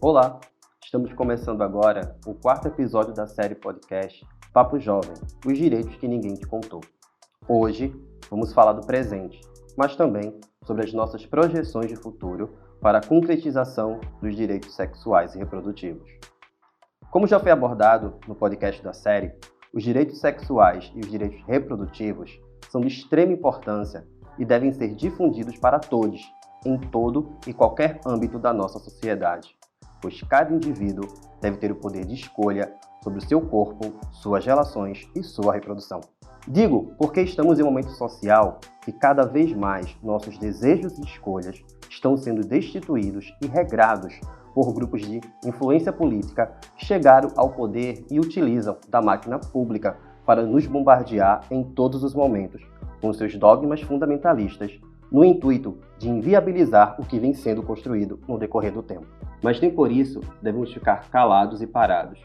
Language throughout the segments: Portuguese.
Olá, estamos começando agora o quarto episódio da série podcast Papo Jovem, os direitos que ninguém te contou. Hoje vamos falar do presente, mas também sobre as nossas projeções de futuro para a concretização dos direitos sexuais e reprodutivos. Como já foi abordado no podcast da série, os direitos sexuais e os direitos reprodutivos são de extrema importância e devem ser difundidos para todos, em todo e qualquer âmbito da nossa sociedade, pois cada indivíduo deve ter o poder de escolha sobre o seu corpo, suas relações e sua reprodução. Digo porque estamos em um momento social que cada vez mais nossos desejos e escolhas estão sendo destituídos e regrados por grupos de influência política que chegaram ao poder e utilizam da máquina pública para nos bombardear em todos os momentos com seus dogmas fundamentalistas, no intuito de inviabilizar o que vem sendo construído no decorrer do tempo. Mas nem por isso devemos ficar calados e parados.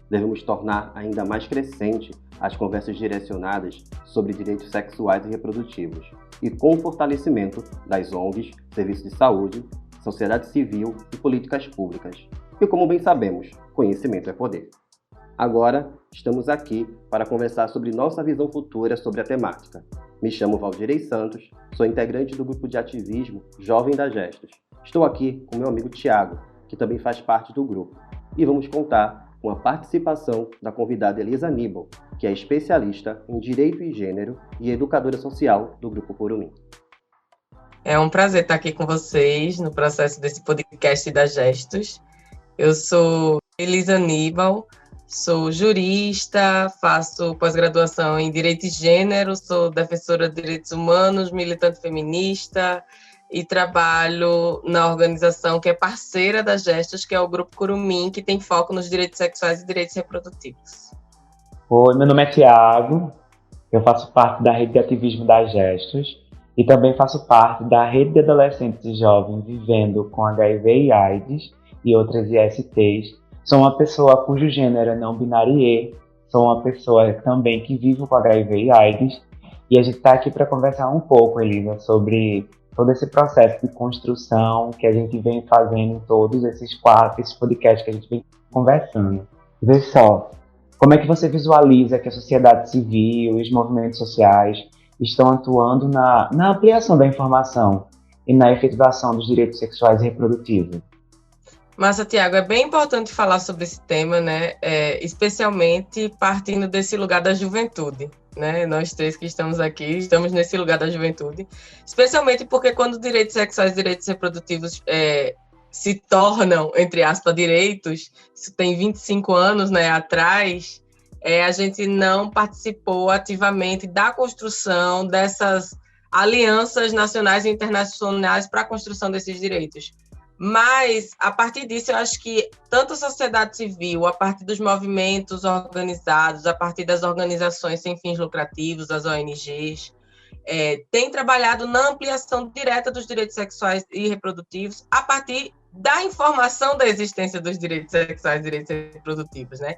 Devemos tornar ainda mais crescente as conversas direcionadas sobre direitos sexuais e reprodutivos, e com o fortalecimento das ONGs, serviços de saúde, sociedade civil e políticas públicas. E como bem sabemos, conhecimento é poder. Agora, estamos aqui para conversar sobre nossa visão futura sobre a temática. Me chamo Valdirei Santos, sou integrante do grupo de ativismo Jovem da Gestos. Estou aqui com meu amigo Tiago, que também faz parte do grupo, e vamos contar com a participação da convidada Elisa Aníbal, que é especialista em Direito e Gênero e educadora social do Grupo Curumim. É um prazer estar aqui com vocês no processo desse podcast da Gestos. Eu sou Elisa Aníbal, sou jurista, faço pós-graduação em Direito e Gênero, sou defensora de direitos humanos, militante feminista e trabalho na organização que é parceira da Gestos, que é o Grupo Curumim, que tem foco nos direitos sexuais e direitos reprodutivos. Oi, meu nome é Tiago, eu faço parte da rede de ativismo das Gestos e também faço parte da rede de adolescentes e jovens vivendo com HIV e AIDS e outras ISTs. Sou uma pessoa cujo gênero é não binário E, sou uma pessoa também que vive com HIV e AIDS, e a gente está aqui para conversar um pouco, Elisa, sobre todo esse processo de construção que a gente vem fazendo em todos esses podcasts que a gente vem conversando. Vê só, como é que você visualiza que a sociedade civil e os movimentos sociais estão atuando na ampliação da informação e na efetivação dos direitos sexuais e reprodutivos? Massa, Tiago, é bem importante falar sobre esse tema, né? Especialmente partindo desse lugar da juventude, né? Nós três que estamos aqui, estamos nesse lugar da juventude, especialmente porque quando direitos sexuais e direitos reprodutivos se tornam, entre aspas, direitos, isso tem 25 anos, né, atrás, a gente não participou ativamente da construção dessas alianças nacionais e internacionais para a construção desses direitos. Mas, a partir disso, eu acho que tanto a sociedade civil, a partir dos movimentos organizados, a partir das organizações sem fins lucrativos, as ONGs, tem trabalhado na ampliação direta dos direitos sexuais e reprodutivos a partir da informação da existência dos direitos sexuais e direitos reprodutivos, né?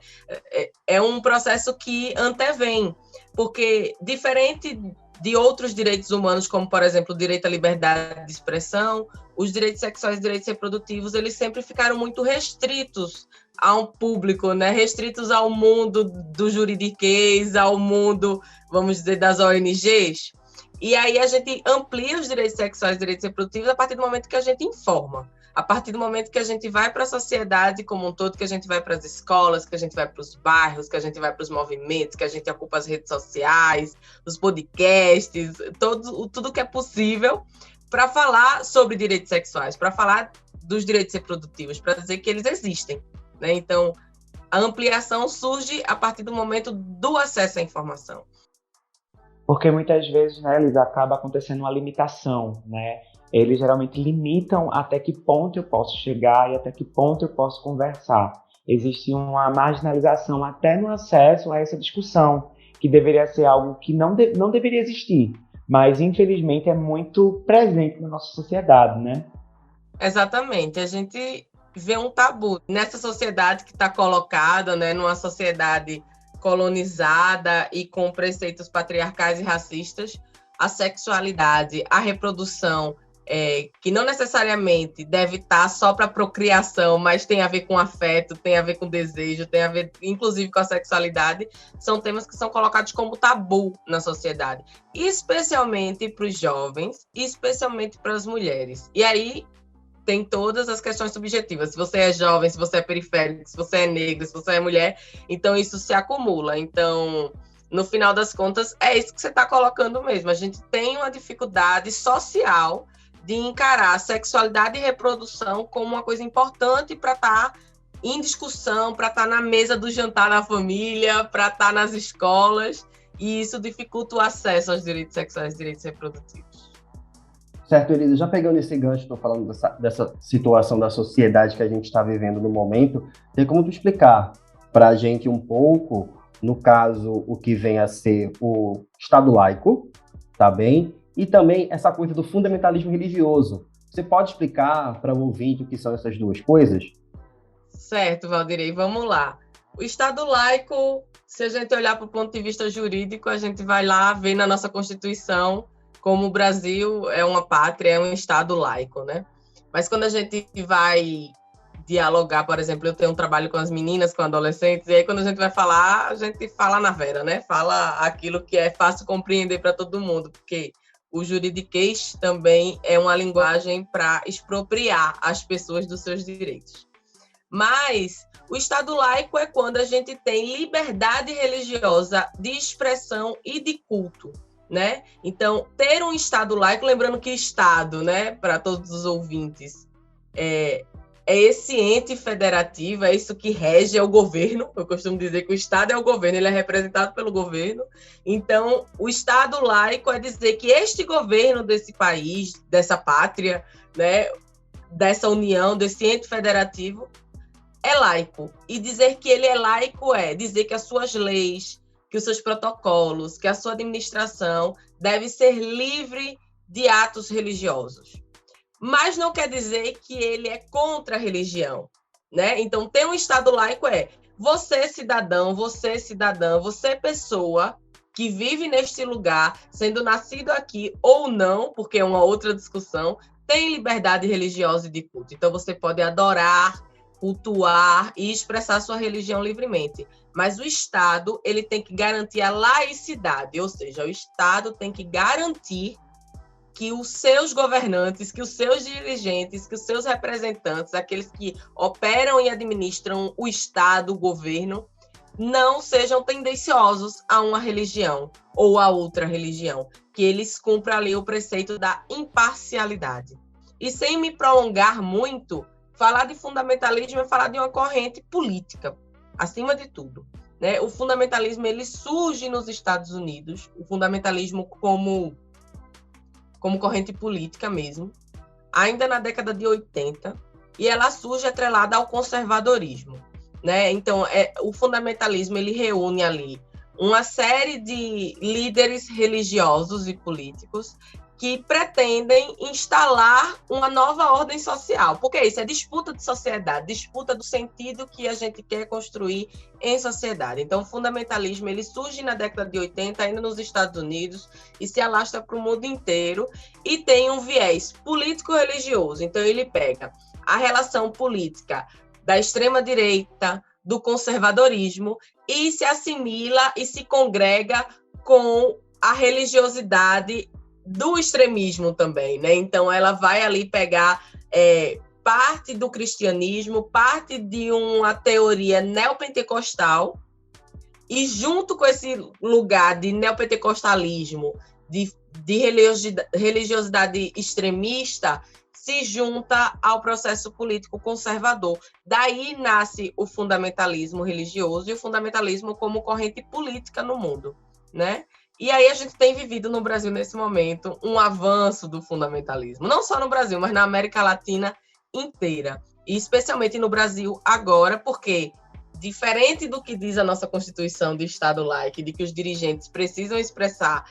É um processo que antevém, porque, diferente de outros direitos humanos, como, por exemplo, o direito à liberdade de expressão, os direitos sexuais e direitos reprodutivos, eles sempre ficaram muito restritos a um público, né? Restritos ao mundo do juridiquês, ao mundo, vamos dizer, das ONGs. E aí a gente amplia os direitos sexuais e direitos reprodutivos a partir do momento que a gente informa, a partir do momento que a gente vai para a sociedade como um todo, que a gente vai para as escolas, que a gente vai para os bairros, que a gente vai para os movimentos, que a gente ocupa as redes sociais, os podcasts, tudo que é possível para falar sobre direitos sexuais, para falar dos direitos reprodutivos, para dizer que eles existem, né? Então, a ampliação surge a partir do momento do acesso à informação. Porque muitas vezes, né, Elisa, acaba acontecendo uma limitação, né? Eles geralmente limitam até que ponto eu posso chegar e até que ponto eu posso conversar. Existe uma marginalização até no acesso a essa discussão, que deveria ser algo que não deveria existir, mas infelizmente é muito presente na nossa sociedade, né? Exatamente. A gente vê um tabu nessa sociedade que está colocada, né, numa sociedade colonizada e com preceitos patriarcais e racistas. A sexualidade, a reprodução que não necessariamente deve estar só para procriação, mas tem a ver com afeto, tem a ver com desejo, tem a ver, inclusive, com a sexualidade, são temas que são colocados como tabu na sociedade, especialmente para os jovens, especialmente para as mulheres. E aí tem todas as questões subjetivas. Se você é jovem, se você é periférico, se você é negro, se você é mulher, então isso se acumula. Então, no final das contas, é isso que você está colocando mesmo. A gente tem uma dificuldade social de encarar a sexualidade e reprodução como uma coisa importante para estar em discussão, para estar na mesa do jantar na família, para estar nas escolas, e isso dificulta o acesso aos direitos sexuais e direitos reprodutivos. Certo, Elisa, já pegando esse gancho, estou falando dessa situação da sociedade que a gente está vivendo no momento, tem como tu explicar para a gente um pouco, no caso, o que vem a ser o Estado laico, tá bem? E também essa coisa do fundamentalismo religioso. Você pode explicar para o ouvinte o que são essas duas coisas? Certo, Valdirei, vamos lá. O Estado laico, se a gente olhar para o ponto de vista jurídico, a gente vai lá ver na nossa Constituição como o Brasil é uma pátria, é um Estado laico, né? Mas quando a gente vai dialogar, por exemplo, eu tenho um trabalho com as meninas, com adolescentes, e aí quando a gente vai falar, a gente fala na vera, né? Fala aquilo que é fácil compreender para todo mundo, porque o juridiquês também é uma linguagem para expropriar as pessoas dos seus direitos. Mas o Estado laico é quando a gente tem liberdade religiosa de expressão e de culto, né? Então, ter um Estado laico, lembrando que Estado, né, para todos os ouvintes, é esse ente federativo, é isso que rege, é o governo. Eu costumo dizer que o Estado é o governo, ele é representado pelo governo. Então, o Estado laico é dizer que este governo desse país, dessa pátria, né, dessa união, desse ente federativo, é laico. E dizer que ele é laico é dizer que as suas leis, que os seus protocolos, que a sua administração deve ser livre de atos religiosos. Mas não quer dizer que ele é contra a religião, né? Então, ter um Estado laico é você, cidadão, você, cidadã, você, pessoa que vive neste lugar, sendo nascido aqui ou não, porque é uma outra discussão, tem liberdade religiosa e de culto. Então, você pode adorar, cultuar e expressar sua religião livremente. Mas o Estado, ele tem que garantir a laicidade, ou seja, o Estado tem que garantir que os seus governantes, que os seus dirigentes, que os seus representantes, aqueles que operam e administram o Estado, o governo, não sejam tendenciosos a uma religião ou a outra religião, que eles cumpram ali o preceito da imparcialidade. E sem me prolongar muito, falar de fundamentalismo é falar de uma corrente política, acima de tudo, né? O fundamentalismo, ele surge nos Estados Unidos, o fundamentalismo como corrente política mesmo, ainda na década de 80, e ela surge atrelada ao conservadorismo, né? Então, o fundamentalismo, ele reúne ali uma série de líderes religiosos e políticos que pretendem instalar uma nova ordem social. Porque isso é disputa de sociedade, disputa do sentido que a gente quer construir em sociedade. Então, o fundamentalismo, ele surge na década de 80, ainda nos Estados Unidos, e se alastra para o mundo inteiro, e tem um viés político-religioso. Então, ele pega a relação política da extrema-direita, do conservadorismo, e se assimila e se congrega com a religiosidade do extremismo também, né? Então, ela vai ali pegar parte do cristianismo, parte de uma teoria neopentecostal, e junto com esse lugar de neopentecostalismo, de religiosidade extremista, se junta ao processo político conservador. Daí nasce o fundamentalismo religioso e o fundamentalismo como corrente política no mundo, né? E aí a gente tem vivido no Brasil, nesse momento, um avanço do fundamentalismo. Não só no Brasil, mas na América Latina inteira. E especialmente no Brasil agora, porque, diferente do que diz a nossa Constituição de Estado laico, de que os dirigentes precisam expressar,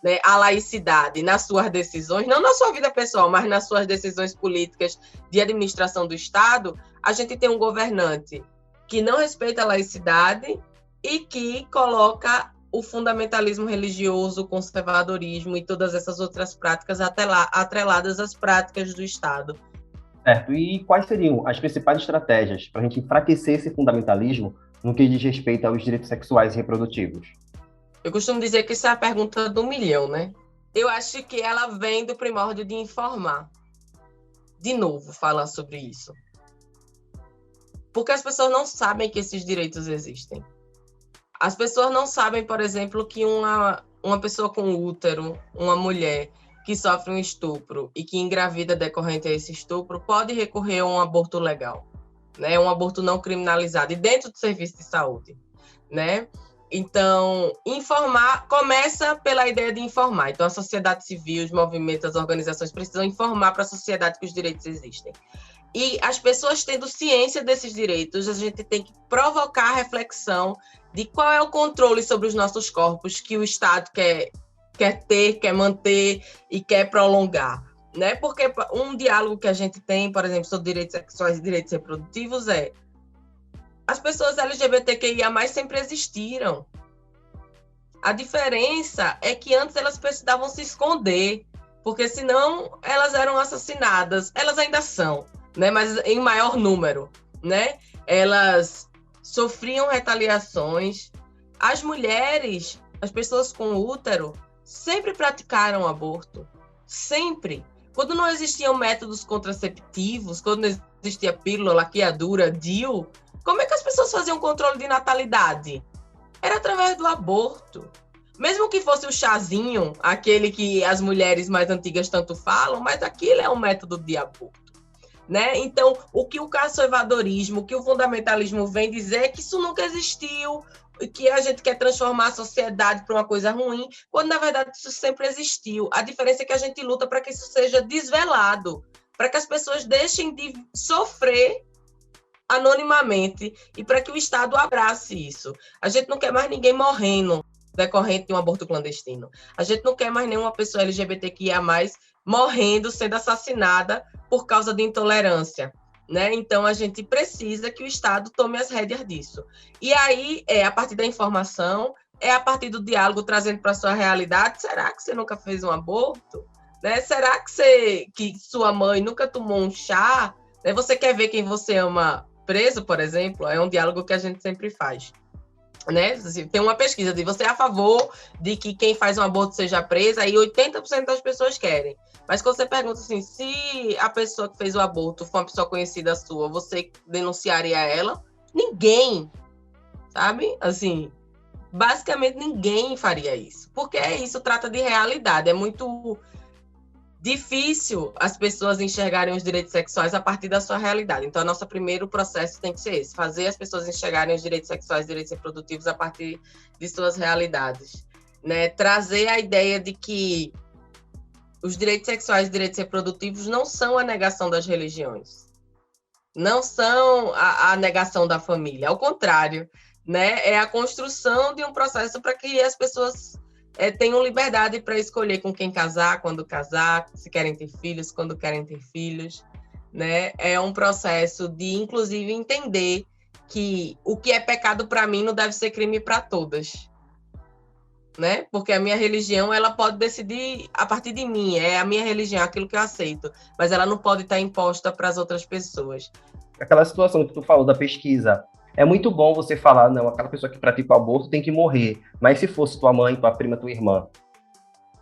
né, a laicidade nas suas decisões, não na sua vida pessoal, mas nas suas decisões políticas de administração do Estado, a gente tem um governante que não respeita a laicidade e que coloca o fundamentalismo religioso, o conservadorismo e todas essas outras práticas atreladas às práticas do Estado. Certo. E quais seriam as principais estratégias para a gente enfraquecer esse fundamentalismo no que diz respeito aos direitos sexuais e reprodutivos? Eu costumo dizer que isso é a pergunta do milhão, né? Eu acho que ela vem do primórdio de informar. De novo, falar sobre isso. Porque as pessoas não sabem que esses direitos existem. As pessoas não sabem, por exemplo, que uma pessoa com útero, uma mulher que sofre um estupro e que engravida decorrente a esse estupro, pode recorrer a um aborto legal, né? Um aborto não criminalizado e dentro do serviço de saúde, né? Então, informar começa pela ideia de informar. Então, a sociedade civil, os movimentos, as organizações precisam informar para a sociedade que os direitos existem. E as pessoas tendo ciência desses direitos, a gente tem que provocar a reflexão de qual é o controle sobre os nossos corpos que o Estado quer ter, quer manter e quer prolongar, né? Porque um diálogo que a gente tem, por exemplo, sobre direitos sexuais e direitos reprodutivos as pessoas LGBTQIA+ sempre existiram. A diferença é que antes elas precisavam se esconder, porque senão elas eram assassinadas. Elas ainda são, né? Mas em maior número, né? Elas sofriam retaliações. As mulheres, as pessoas com útero, sempre praticaram aborto. Sempre. Quando não existiam métodos contraceptivos, quando não existia pílula, laqueadura, DIU, como é que as pessoas faziam controle de natalidade? Era através do aborto. Mesmo que fosse o chazinho, aquele que as mulheres mais antigas tanto falam, mas aquilo é um método de aborto, né? Então, o que o conservadorismo, o que o fundamentalismo vem dizer é que isso nunca existiu, que a gente quer transformar a sociedade para uma coisa ruim, quando, na verdade, isso sempre existiu. A diferença é que a gente luta para que isso seja desvelado, para que as pessoas deixem de sofrer anonimamente e para que o Estado abrace isso. A gente não quer mais ninguém morrendo decorrente de um aborto clandestino. A gente não quer mais nenhuma pessoa LGBTQIA+ morrendo, sendo assassinada por causa de intolerância, né? Então, a gente precisa que o Estado tome as rédeas disso. E aí, a partir da informação, a partir do diálogo, trazendo para a sua realidade, será que você nunca fez um aborto? Né? Será que sua mãe nunca tomou um chá? Né? Você quer ver quem você ama preso, por exemplo? É um diálogo que a gente sempre faz. Né? Tem uma pesquisa de você é a favor de que quem faz um aborto seja presa, e 80% das pessoas querem. Mas quando você pergunta assim, se a pessoa que fez o aborto for uma pessoa conhecida sua, você denunciaria ela? Ninguém, sabe? Assim, basicamente ninguém faria isso. Porque isso trata de realidade. É muito difícil as pessoas enxergarem os direitos sexuais a partir da sua realidade. Então, nosso primeiro processo tem que ser esse, fazer as pessoas enxergarem os direitos sexuais e direitos reprodutivos a partir de suas realidades, né? Trazer a ideia de que os direitos sexuais e direitos reprodutivos não são a negação das religiões, não são a negação da família, ao contrário, né? É a construção de um processo para que as pessoas tenham liberdade para escolher com quem casar, quando casar, se querem ter filhos, quando querem ter filhos, né? É um processo de, inclusive, entender que o que é pecado para mim não deve ser crime para todas, né? Porque a minha religião, ela pode decidir a partir de mim, é a minha religião, aquilo que eu aceito, mas ela não pode estar imposta para as outras pessoas. Aquela situação que tu falou da pesquisa, é muito bom você falar, não, aquela pessoa que pratica o aborto tem que morrer, mas se fosse tua mãe, tua prima, tua irmã,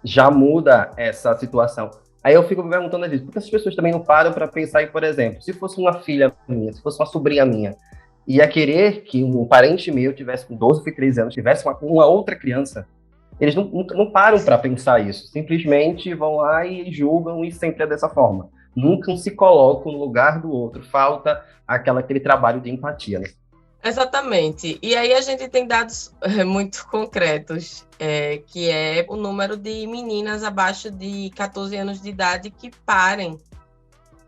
já muda essa situação. Aí eu fico me perguntando às vezes, por que essas pessoas também não param para pensar em, por exemplo, se fosse uma filha minha, se fosse uma sobrinha minha, ia querer que um parente meu tivesse com 12, 13 anos, tivesse uma outra criança, eles não param para pensar isso, simplesmente vão lá e julgam, e sempre é dessa forma. Nunca se colocam no lugar do outro, falta aquele trabalho de empatia, né? Exatamente. E aí a gente tem dados muito concretos, que é o número de meninas abaixo de 14 anos de idade que parem,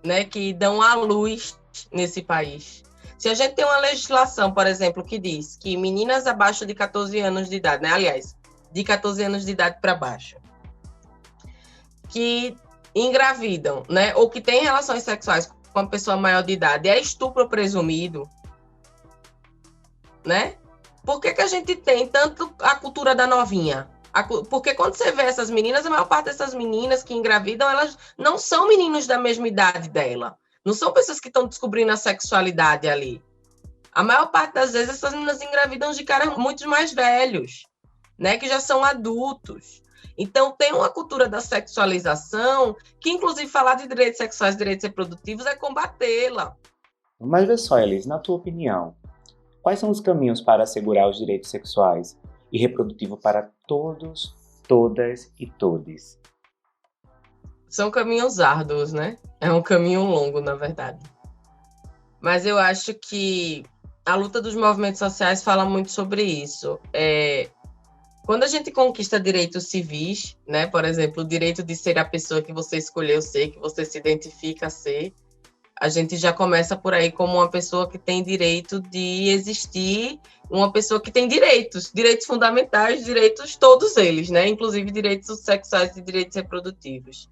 né, que dão à luz nesse país. Se a gente tem uma legislação, por exemplo, que diz que meninas abaixo de 14 anos de idade, né, aliás, de 14 anos de idade para baixo, que engravidam, né, ou que têm relações sexuais com uma pessoa maior de idade, é estupro presumido, né? Por que a gente tem tanto a cultura da novinha? Porque quando você vê essas meninas, a maior parte dessas meninas que engravidam, elas não são meninos da mesma idade dela. Não são pessoas que estão descobrindo a sexualidade ali. A maior parte das vezes, essas meninas engravidam de caras muito mais velhos, né? Que já são adultos. Então, tem uma cultura da sexualização que, inclusive, falar de direitos sexuais, direitos reprodutivos, é combatê-la. Mas vê só, Elis, na tua opinião, quais são os caminhos para assegurar os direitos sexuais e reprodutivos para todos, todas e todes? São caminhos árduos, né? É um caminho longo, na verdade. Mas eu acho que a luta dos movimentos sociais fala muito sobre isso. Quando a gente conquista direitos civis, né? Por exemplo, o direito de ser a pessoa que você escolheu ser, que você se identifica ser, a gente já começa por aí como uma pessoa que tem direito de existir, uma pessoa que tem direitos fundamentais, direitos todos eles, né? Inclusive direitos sexuais e direitos reprodutivos.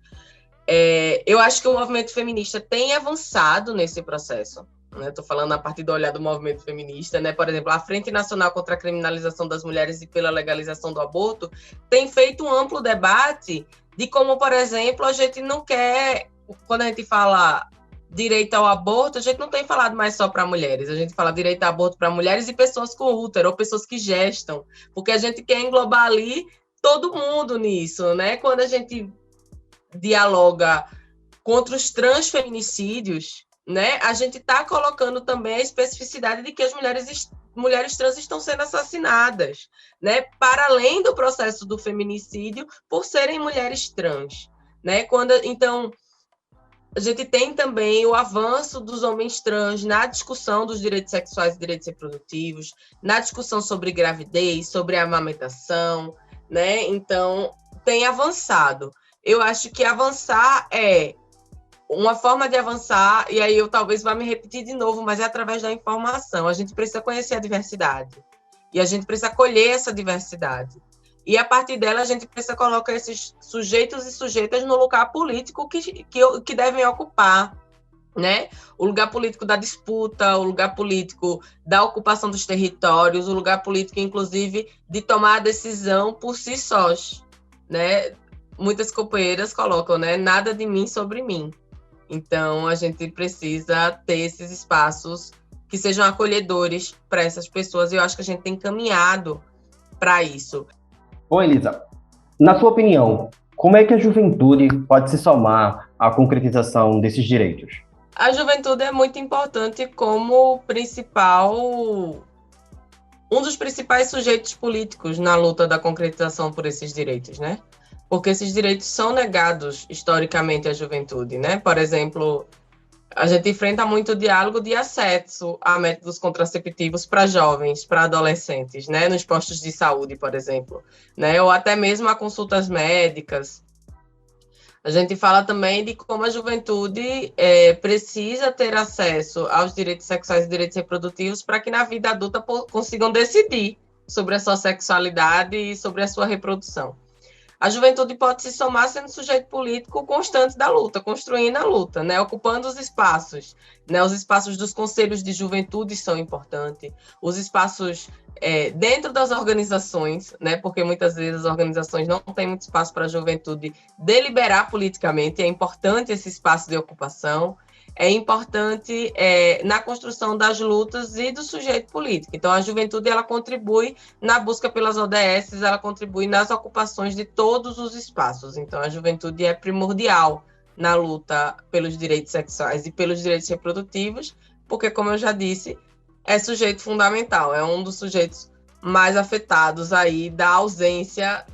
Eu acho que o movimento feminista tem avançado nesse processo. Estou falando a partir do olhar do movimento feminista, né? Por exemplo, a Frente Nacional contra a Criminalização das Mulheres e pela Legalização do Aborto tem feito um amplo debate de como, por exemplo, a gente não quer, quando a gente fala direito ao aborto, a gente não tem falado mais só para mulheres, a gente fala direito ao aborto para mulheres e pessoas com útero, ou pessoas que gestam, porque a gente quer englobar ali todo mundo nisso, né? Quando a gente dialoga contra os transfeminicídios, né, a gente está colocando também a especificidade de que as mulheres trans estão sendo assassinadas, né, para além do processo do feminicídio, por serem mulheres trans, né? Então, a gente tem também o avanço dos homens trans na discussão dos direitos sexuais e direitos reprodutivos, na discussão sobre gravidez, sobre amamentação, né? Então, tem avançado. Eu acho que avançar é uma forma de avançar, e aí eu talvez vá me repetir de novo, mas é através da informação. A gente precisa conhecer a diversidade. E a gente precisa acolher essa diversidade. E a partir dela, a gente precisa colocar esses sujeitos e sujeitas no lugar político que devem ocupar, né? O lugar político da disputa, o lugar político da ocupação dos territórios, o lugar político, inclusive, de tomar a decisão por si sós, né? Muitas companheiras colocam, né? Nada de mim sobre mim. Então, a gente precisa ter esses espaços que sejam acolhedores para essas pessoas, e eu acho que a gente tem caminhado para isso. Bom, Elisa, na sua opinião, como é que a juventude pode se somar à concretização desses direitos? A juventude é muito importante como um dos principais sujeitos políticos na luta da concretização por esses direitos, né? Porque esses direitos são negados historicamente à juventude, né? Por exemplo, a gente enfrenta muito diálogo de acesso a métodos contraceptivos para jovens, para adolescentes, né? Nos postos de saúde, por exemplo, né? Ou até mesmo a consultas médicas. A gente fala também de como a juventude precisa ter acesso aos direitos sexuais e direitos reprodutivos para que na vida adulta consigam decidir sobre a sua sexualidade e sobre a sua reprodução. A juventude pode se somar sendo sujeito político constante da luta, construindo a luta, né? Ocupando os espaços, né? Os espaços dos conselhos de juventude são importantes, os espaços dentro das organizações, né? Porque muitas vezes as organizações não têm muito espaço para a juventude deliberar politicamente, é importante esse espaço de ocupação, é importante na construção das lutas e do sujeito político. Então, a juventude ela contribui na busca pelas ODS, ela contribui nas ocupações de todos os espaços. Então, a juventude é primordial na luta pelos direitos sexuais e pelos direitos reprodutivos, porque, como eu já disse, é sujeito fundamental, é um dos sujeitos mais afetados aí da ausência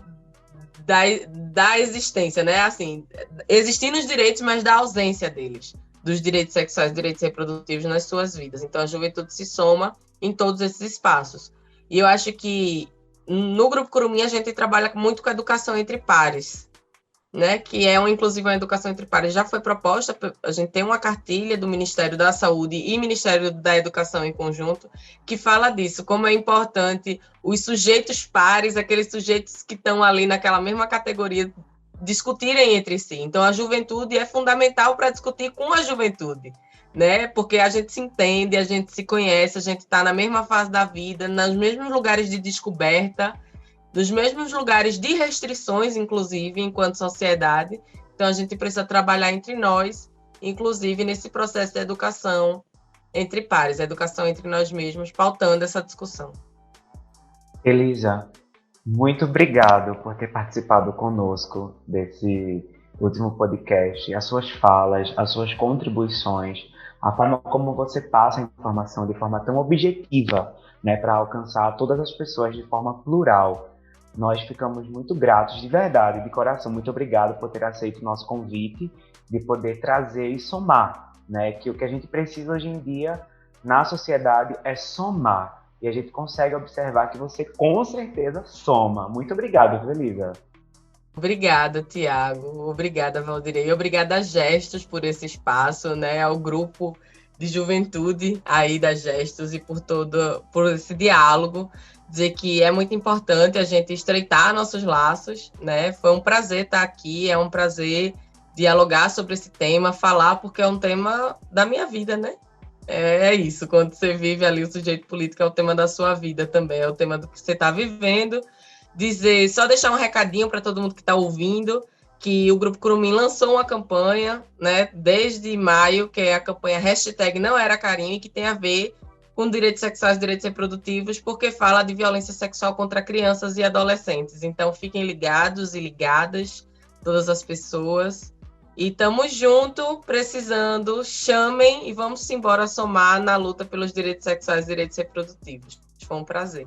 da existência, né? Assim, existindo os direitos, mas da ausência deles, dos direitos sexuais e direitos reprodutivos nas suas vidas. Então, a juventude se soma em todos esses espaços. E eu acho que no Grupo Curumim a gente trabalha muito com a educação entre pares, né? Que é inclusive uma educação entre pares. Já foi proposta, a gente tem uma cartilha do Ministério da Saúde e Ministério da Educação em conjunto, que fala disso, como é importante os sujeitos pares, aqueles sujeitos que estão ali naquela mesma categoria discutirem entre si. Então, a juventude é fundamental para discutir com a juventude, né? Porque a gente se entende, a gente se conhece, a gente está na mesma fase da vida, nos mesmos lugares de descoberta, nos mesmos lugares de restrições, inclusive, enquanto sociedade. Então, a gente precisa trabalhar entre nós, inclusive nesse processo de educação entre pares, a educação entre nós mesmos, pautando essa discussão. Elisa, muito obrigado por ter participado conosco desse último podcast. As suas falas, as suas contribuições, a forma como você passa a informação de forma tão objetiva, né, para alcançar todas as pessoas de forma plural. Nós ficamos muito gratos, de verdade, de coração. Muito obrigado por ter aceito o nosso convite, de poder trazer e somar, né? Que o que a gente precisa hoje em dia na sociedade é somar. E a gente consegue observar que você, com certeza, soma. Muito obrigado, Elisa. Obrigada, Tiago. Obrigada, Valdirei. Obrigada a Gestos por esse espaço, né? Ao grupo de juventude aí da Gestos e por esse diálogo. Dizer que é muito importante a gente estreitar nossos laços, né? Foi um prazer estar aqui, é um prazer dialogar sobre esse tema, falar, porque é um tema da minha vida, né? É isso, quando você vive ali o sujeito político, é o tema da sua vida também, é o tema do que você está vivendo. Só deixar um recadinho para todo mundo que está ouvindo, que o Grupo Curumim lançou uma campanha, né, desde maio, que é a campanha #NãoEraCarinho, que tem a ver com direitos sexuais e direitos reprodutivos, porque fala de violência sexual contra crianças e adolescentes. Então, fiquem ligados e ligadas, todas as pessoas. E estamos juntos, precisando, chamem e vamos embora somar na luta pelos direitos sexuais e direitos reprodutivos. Foi um prazer.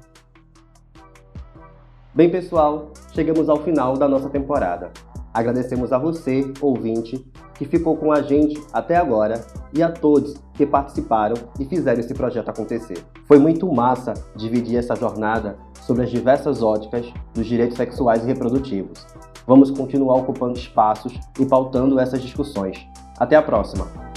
Bem, pessoal, chegamos ao final da nossa temporada. Agradecemos a você, ouvinte, que ficou com a gente até agora e a todos que participaram e fizeram esse projeto acontecer. Foi muito massa dividir essa jornada sobre as diversas óticas dos direitos sexuais e reprodutivos. Vamos continuar ocupando espaços e pautando essas discussões. Até a próxima!